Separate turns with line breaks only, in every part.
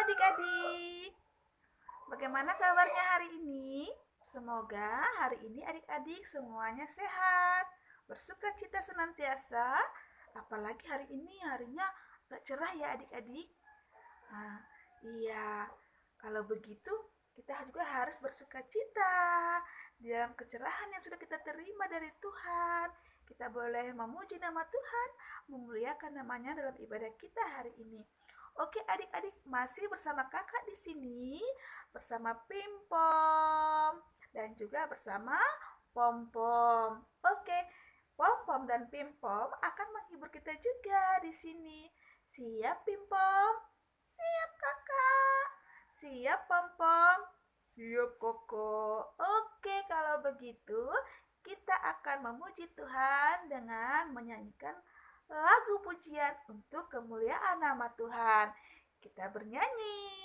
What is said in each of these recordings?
adik-adik, bagaimana kabarnya hari ini? Semoga hari ini adik-adik semuanya sehat, bersukacita senantiasa. Apalagi hari ini harinya agak cerah ya adik-adik. Nah, iya, kalau begitu kita juga harus bersukacita di dalam kecerahan yang sudah kita terima dari Tuhan. Kita boleh memuji nama Tuhan, memuliakan namanya dalam ibadah kita hari ini. Oke adik-adik, masih bersama kakak di sini, bersama Pimpom dan juga bersama Pompom. Oke, Pompom dan Pimpom akan menghibur kita juga di sini. Siap Pimpom? Siap kakak. Siap Pompom? Siap kakak. Oke, kalau begitu kita akan memuji Tuhan dengan menyanyikan lagu pujian untuk kemuliaan nama Tuhan. Kita bernyanyi.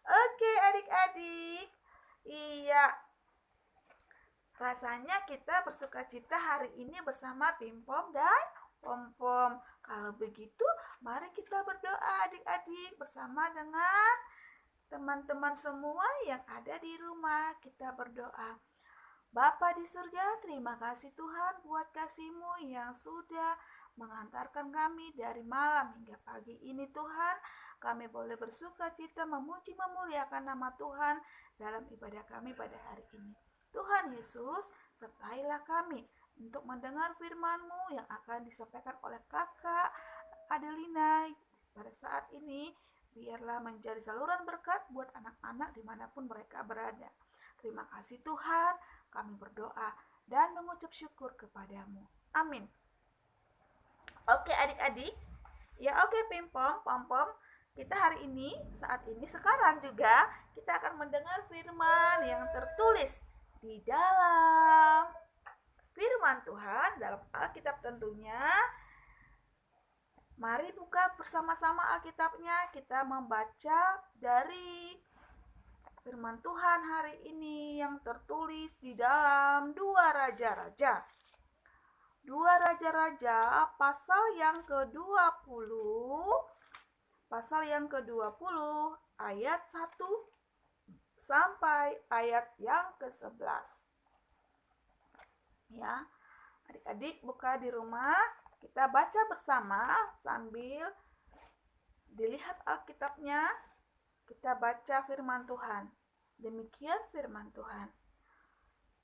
Oke adik-adik, iya, rasanya kita bersukacita hari ini bersama Pimpom dan Pompom. Kalau begitu, mari kita berdoa adik-adik bersama dengan teman-teman semua yang ada di rumah. Kita berdoa. Bapa di surga, terima kasih Tuhan buat kasih-Mu yang sudah mengantarkan kami dari malam hingga pagi ini Tuhan. Kami boleh bersuka cita memuji memuliakan nama Tuhan dalam ibadah kami pada hari ini. Tuhan Yesus, sertailah kami untuk mendengar firman-Mu yang akan disampaikan oleh Kakak Adelina pada saat ini. Biarlah menjadi saluran berkat buat anak-anak dimanapun mereka berada. Terima kasih Tuhan, kami berdoa dan mengucap syukur kepadamu. Amin. Oke adik-adik, ya oke Pimpom, Pom-Pom, kita hari ini, saat ini, sekarang juga kita akan mendengar firman yang tertulis di dalam firman Tuhan dalam Alkitab tentunya. Mari buka bersama-sama Alkitabnya, kita membaca dari firman Tuhan hari ini yang tertulis di dalam 2 Raja-Raja. 2 Raja-Raja pasal yang ke-20, ayat 1 sampai ayat yang ke-11. Ya, adik-adik buka di rumah. Kita baca bersama sambil dilihat Alkitabnya. Kita baca firman Tuhan. Demikian firman Tuhan.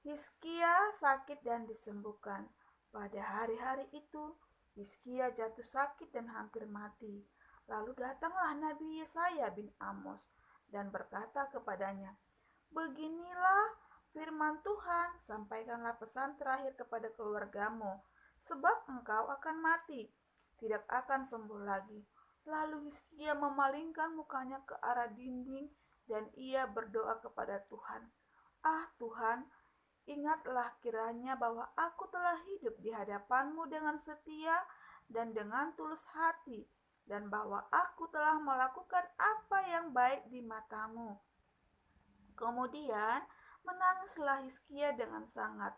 Hizkia sakit dan disembuhkan. Pada hari-hari itu, Hizkia jatuh sakit dan hampir mati. Lalu datanglah Nabi Yesaya bin Amos dan berkata kepadanya, "Beginilah firman Tuhan, sampaikanlah pesan terakhir kepada keluargamu. Sebab engkau akan mati, tidak akan sembuh lagi." Lalu Hizkia memalingkan mukanya ke arah dinding dan ia berdoa kepada Tuhan. "Ah Tuhan, ingatlah kiranya bahwa aku telah hidup di hadapan-Mu dengan setia dan dengan tulus hati, dan bahwa aku telah melakukan apa yang baik di mata-Mu." Kemudian menangislah Hizkia dengan sangat.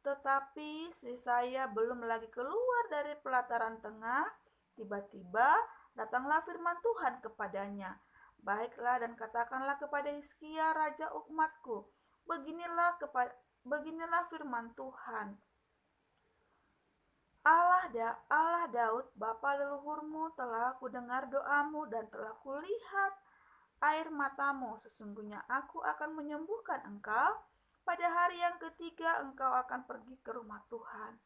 Tetapi Yesaya belum lagi keluar dari pelataran tengah, tiba-tiba datanglah firman Tuhan kepadanya. "Baiklah dan katakanlah kepada Hizkia raja umatku, beginilah firman Tuhan. Allah Daud, bapa leluhurmu, telah kudengar doamu dan telah kulihat air matamu. Sesungguhnya aku akan menyembuhkan engkau. Pada hari yang ketiga engkau akan pergi ke rumah Tuhan.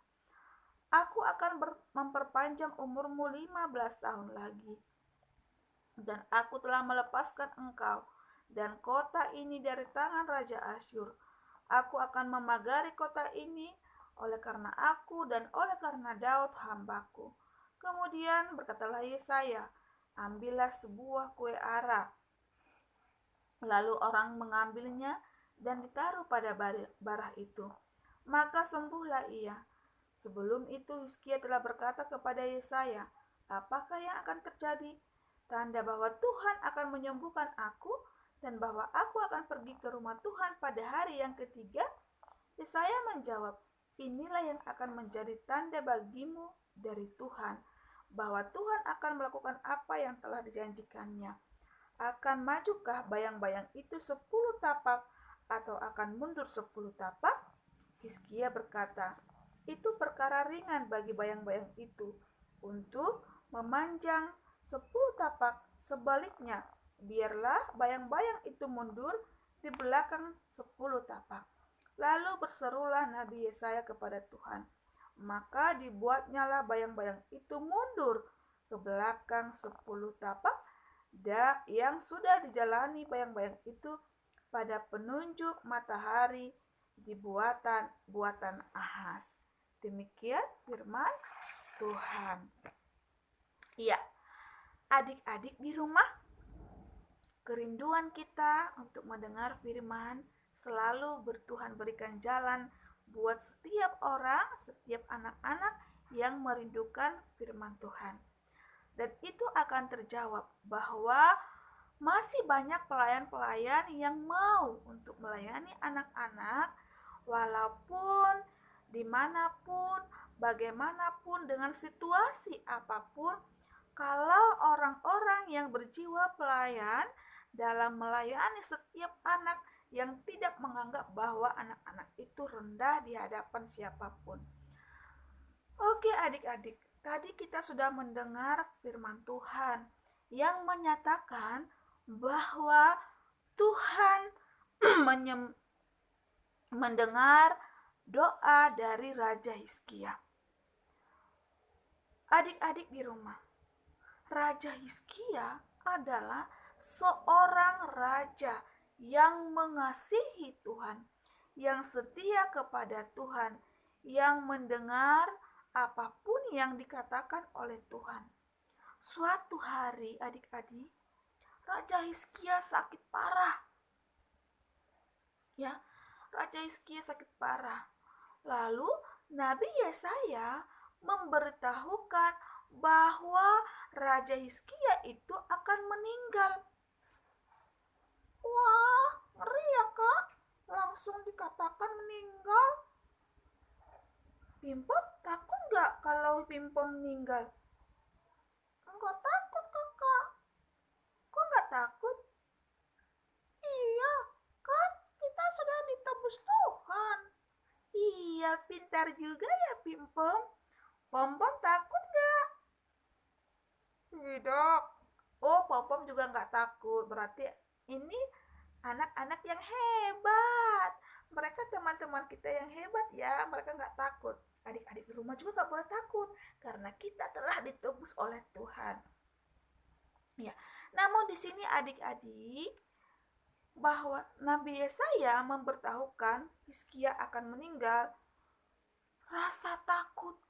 Aku akan memperpanjang umurmu 15 tahun lagi. Dan aku telah melepaskan engkau dan kota ini dari tangan Raja Asyur. Aku akan memagari kota ini oleh karena aku dan oleh karena Daud hambaku." Kemudian berkatalah Yesaya, "Ambillah sebuah kue ara." Lalu orang mengambilnya dan ditaruh pada barah itu. Maka sembuhlah ia. Sebelum itu Hizkia telah berkata kepada Yesaya, "Apakah yang akan terjadi? Tanda bahwa Tuhan akan menyembuhkan aku dan bahwa aku akan pergi ke rumah Tuhan pada hari yang ketiga?" Yesaya menjawab, "Inilah yang akan menjadi tanda bagimu dari Tuhan, bahwa Tuhan akan melakukan apa yang telah dijanjikannya. Akan majukah bayang-bayang itu 10 tapak atau akan mundur 10 tapak?" Hizkia berkata, "Itu perkara ringan bagi bayang-bayang itu untuk memanjang 10 tapak. Sebaliknya, biarlah bayang-bayang itu mundur di belakang 10 tapak." Lalu berserulah Nabi Yesaya kepada Tuhan. Maka dibuatnyalah bayang-bayang itu mundur ke belakang 10 tapak yang sudah dijalani bayang-bayang itu pada penunjuk matahari di buatan Ahaz. Demikian firman Tuhan. Iya, adik-adik di rumah, kerinduan kita untuk mendengar firman selalu Tuhan berikan jalan buat setiap orang, setiap anak-anak yang merindukan firman Tuhan. Dan itu akan terjawab bahwa masih banyak pelayan-pelayan yang mau untuk melayani anak-anak walaupun dimanapun, bagaimanapun, dengan situasi apapun. Kalau orang-orang yang berjiwa pelayan dalam melayani setiap anak yang tidak menganggap bahwa anak-anak itu rendah di hadapan siapapun. Oke adik-adik, Tadi kita sudah mendengar firman Tuhan yang menyatakan bahwa Tuhan mendengar doa dari Raja Hizkia. Adik-adik di rumah, Raja Hizkia adalah seorang raja yang mengasihi Tuhan, yang setia kepada Tuhan, yang mendengar apapun yang dikatakan oleh Tuhan. Suatu hari adik-adik, Raja Hizkia sakit parah. Ya, Raja Hizkia sakit parah. Lalu Nabi Yesaya memberitahukan bahwa Raja Hizkia itu akan meninggal. Wah, ngeri ya Kak, langsung dikatakan meninggal. Pimpom takut gak kalau Pimpom meninggal? Enggak takut Kakak. Kok gak takut? Iya, kan kita sudah ditebus Tuhan. Iya, pintar juga ya Pimpom. Pompom takut gak? Tidak. Oh, Pompom juga gak takut. Berarti ini anak-anak yang hebat. Mereka teman-teman kita yang hebat ya. Mereka gak takut. Adik-adik di rumah juga gak boleh takut. Karena kita telah ditebus oleh Tuhan. Ya, namun di sini adik-adik, bahwa Nabi Yesaya memberitahukan Hizkia akan meninggal, rasa takut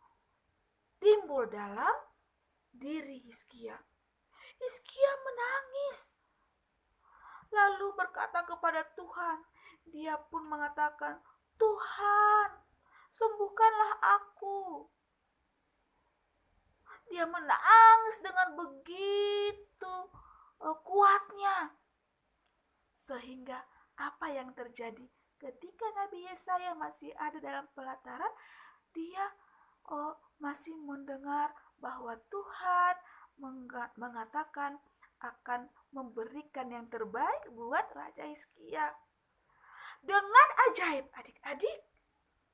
timbul dalam diri Hizkia. Hizkia menangis, lalu berkata kepada Tuhan. Dia pun mengatakan, Tuhan, sembuhkanlah aku. Dia menangis dengan begitu kuatnya. Sehingga apa yang terjadi ketika Nabi Yesaya masih ada dalam pelataran, dia masih mendengar bahwa Tuhan mengatakan akan memberikan yang terbaik buat Raja Hizkia. Dengan ajaib adik-adik,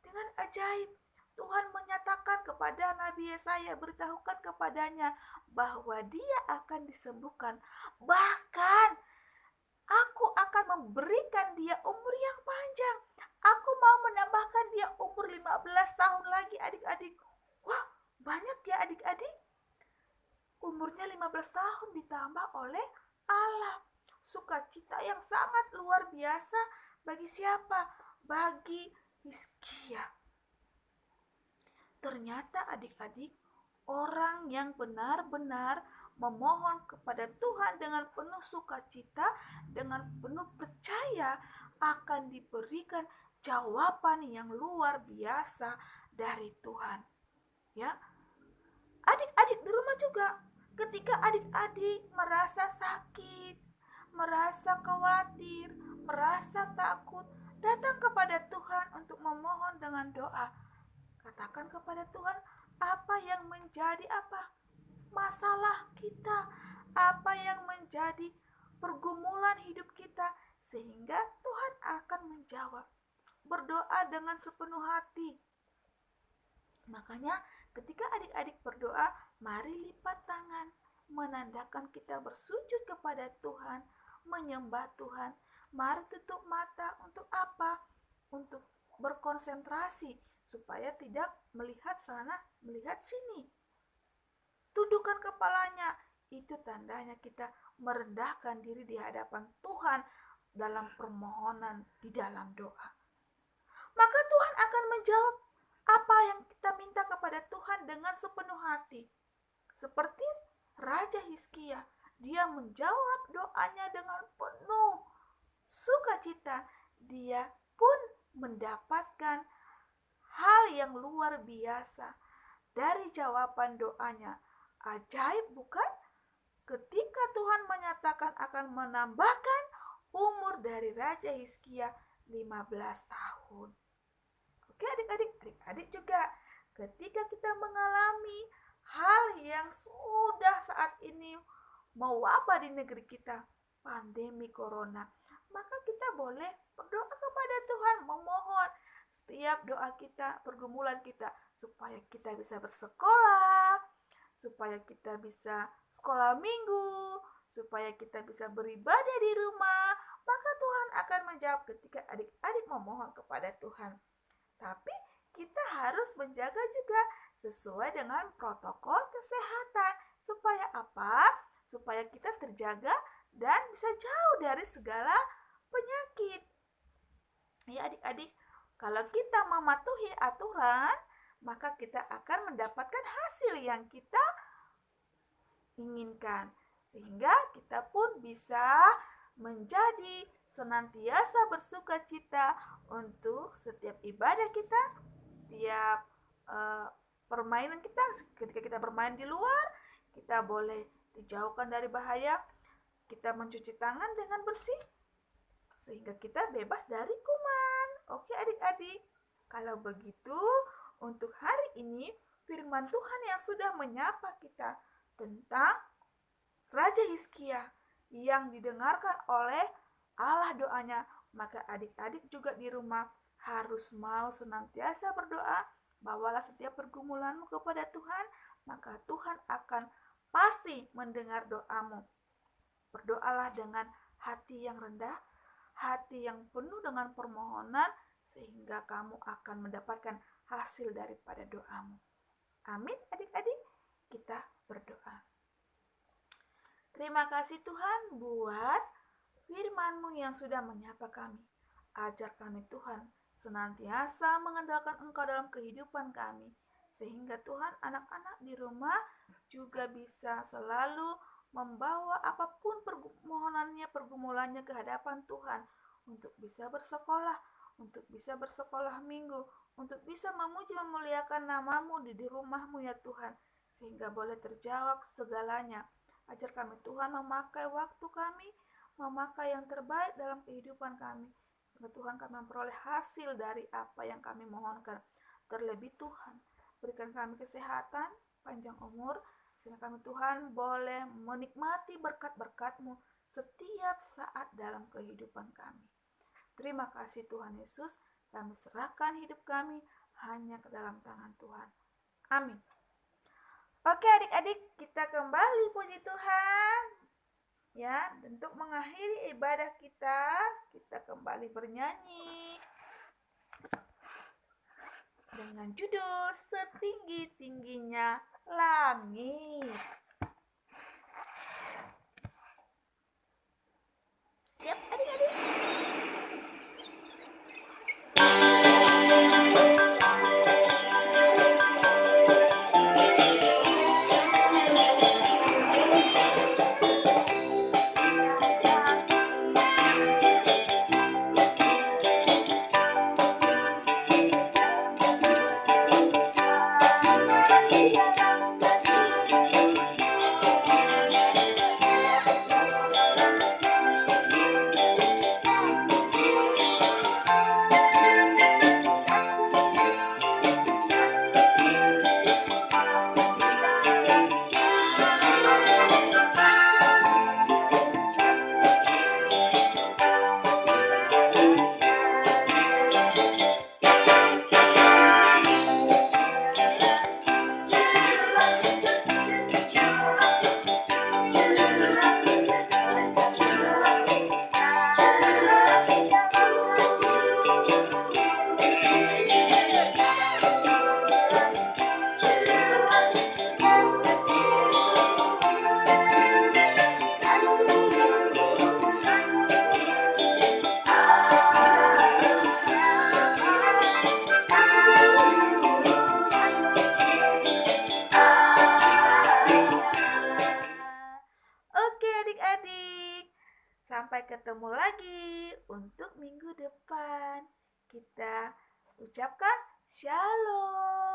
dengan ajaib Tuhan menyatakan kepada Nabi Yesaya, beritahukan kepadanya bahwa dia akan disembuhkan. Bahkan aku akan memberikan dia umur yang panjang. Aku mau menambahkan dia umur 15 tahun lagi adik-adik. Wah, banyak ya adik-adik. Umurnya 15 tahun ditambah oleh Allah. Sukacita yang sangat luar biasa bagi siapa? Bagi Hizkia. Ternyata adik-adik, orang yang benar-benar memohon kepada Tuhan dengan penuh sukacita, dengan penuh percaya, akan diberikan jawaban yang luar biasa dari Tuhan. Ya, adik-adik di rumah juga, ketika adik-adik merasa sakit, merasa khawatir, merasa takut, datang kepada Tuhan untuk memohon dengan doa. Katakan kepada Tuhan apa yang menjadi masalah kita, apa yang menjadi pergumulan hidup kita, sehingga Tuhan akan menjawab. Berdoa dengan sepenuh hati. Makanya ketika adik-adik berdoa, mari lipat tangan, menandakan kita bersujud kepada Tuhan, menyembah Tuhan. Mari tutup mata untuk apa? Untuk berkonsentrasi supaya tidak melihat sana, melihat sini. Tundukkan kepalanya, itu tandanya kita merendahkan diri di hadapan Tuhan dalam permohonan, di dalam doa. Maka Tuhan akan menjawab apa yang kita minta kepada Tuhan dengan sepenuh hati. Seperti Raja Hizkia, dia menjawab doanya dengan penuh sukacita. Dia pun mendapatkan hal yang luar biasa dari jawaban doanya. Ajaib bukan? Ketika Tuhan menyatakan akan menambahkan umur dari Raja Hizkia 15 tahun. Oke adik-adik juga, ketika kita mengalami hal yang sudah saat ini mewabah di negeri kita, pandemi corona, maka kita boleh berdoa kepada Tuhan, memohon setiap doa kita, pergumulan kita, supaya kita bisa bersekolah, supaya kita bisa sekolah minggu, supaya kita bisa beribadah di rumah, maka Tuhan akan menjawab ketika adik-adik memohon kepada Tuhan. Tapi kita harus menjaga juga sesuai dengan protokol kesehatan. Supaya apa? Supaya kita terjaga dan bisa jauh dari segala penyakit. Ya adik-adik, kalau kita mematuhi aturan, maka kita akan mendapatkan hasil yang kita inginkan. Sehingga kita pun bisa menjadi senantiasa bersuka cita untuk setiap ibadah kita, setiap permainan kita. Ketika kita bermain di luar, kita boleh dijauhkan dari bahaya. Kita mencuci tangan dengan bersih sehingga kita bebas dari kuman. Oke adik-adik, kalau begitu untuk hari ini firman Tuhan yang sudah menyapa kita tentang Raja Hizkia yang didengarkan oleh Allah doanya, maka adik-adik juga di rumah harus mau senantiasa berdoa. Bawalah setiap pergumulanmu kepada Tuhan, maka Tuhan akan pasti mendengar doamu. Berdoalah dengan hati yang rendah, hati yang penuh dengan permohonan, sehingga kamu akan mendapatkan hasil daripada doamu. Amin adik-adik, kita berdoa. Terima kasih Tuhan buat firman-Mu yang sudah menyapa kami. Ajar kami Tuhan senantiasa mengandalkan Engkau dalam kehidupan kami. Sehingga Tuhan anak-anak di rumah juga bisa selalu membawa apapun pergumulannya ke hadapan Tuhan. Untuk bisa bersekolah, untuk bisa bersekolah minggu, untuk bisa memuji memuliakan nama-Mu di rumah-Mu ya Tuhan. Sehingga boleh terjawab segalanya. Ajar kami Tuhan memakai waktu kami, memakai yang terbaik dalam kehidupan kami. Sehingga Tuhan kami memperoleh hasil dari apa yang kami mohonkan. Terlebih Tuhan, berikan kami kesehatan, panjang umur, sehingga kami Tuhan boleh menikmati berkat-berkat-Mu setiap saat dalam kehidupan kami. Terima kasih Tuhan Yesus, kami serahkan hidup kami hanya ke dalam tangan Tuhan. Amin. Oke adik-adik, kita kembali puji Tuhan. Ya, untuk mengakhiri ibadah kita kembali bernyanyi dengan judul Setinggi-tingginya Langit. Siap adik-adik? Sampai ketemu lagi untuk minggu depan. Kita ucapkan shalom.